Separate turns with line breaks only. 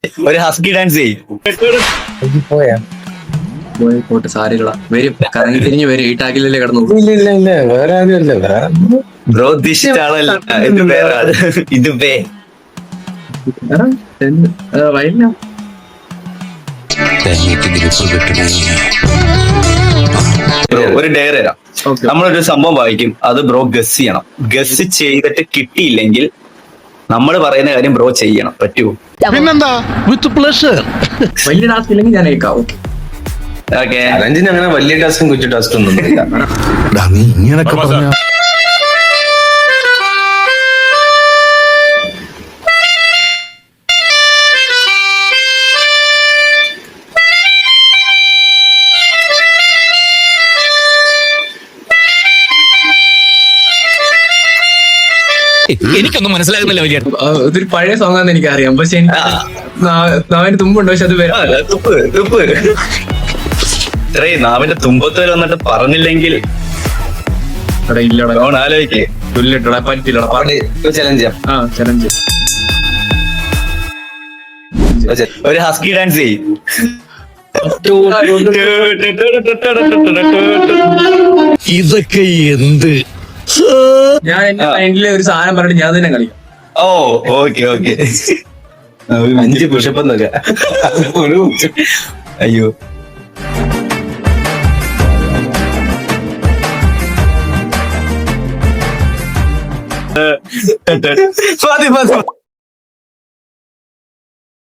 ഒരു husky dance ചെയ്യും.
പോയാ
പോയിട്ട് സാരികള വരും, കറങ്ങി തിരിഞ്ഞു വരും. ഈ ടാഗിലല്ലേ കിടന്നു.
ഇല്ല വേറെ ആരുമല്ല, വേറെ
ബ്രോ ദിഷ്ടാണല്ല, ഇത് വേറെ ആള്. ഇത് വേ
വൈകില്ല.
ബ്രോ ഒരു ഡയറി തരാം.
Okay.
നമ്മളൊരു സംഭവം വായിക്കും, അത് ബ്രോ ഗസ് ചെയ്യണം. ഗസ് ചെയ്തിട്ട് കിട്ടിയില്ലെങ്കിൽ നമ്മൾ പറയുന്ന കാര്യം ബ്രോ ചെയ്യണം. പറ്റുമോ?
പിന്നെന്താ, വിത്ത് പ്ലഷർ.
വലിയ ടാസ്ക് ഇല്ലെങ്കിൽ ഞാൻ കേൾക്കാം. ഓക്കെ.
ഓക്കെ.
ചലഞ്ചിന് അങ്ങനെ വലിയ ടാസ്കും കൊച്ചു ടാസ്കും ഒന്നും ഇല്ല.
നീ ഇങ്ങനൊക്കെ പറഞ്ഞ
എനിക്കൊന്നും മനസ്സിലാകുന്നില്ല വലിയ.
ഇതൊരു പഴയ സോങ് ആണെന്ന് എനിക്കറിയാം, പക്ഷെ എനിക്ക് നാവിന് തുമ്പുണ്ട്, പക്ഷെ അത് വരാം.
നാവിന്റെ തുമ്പത്ത് വരെ വന്നിട്ട് പറഞ്ഞില്ലെങ്കിൽ
ഇല്ലടാ,
ആലോചിക്കേ.
തുല്ലിട്ടടാ, പറ്റില്ലടാ.
ചലഞ്ച് ചെയ്യാം.
ആ ചലഞ്ച്.
ഒരു ഹസ്കി ഡാൻസ് ചെയ്യും.
ഇതൊക്കെ എന്ത്?
ഞാൻ എന്റെ മൈൻഡിലെ ഒരു സാധനം പറഞ്ഞിട്ട് ഞാൻ തന്നെ കളിക്കാം.
ഓ ഓക്കെ ഓക്കെ.
5 പുഷപ്പ് എന്നൊക്കെ.
അയ്യോ, മതി മതി.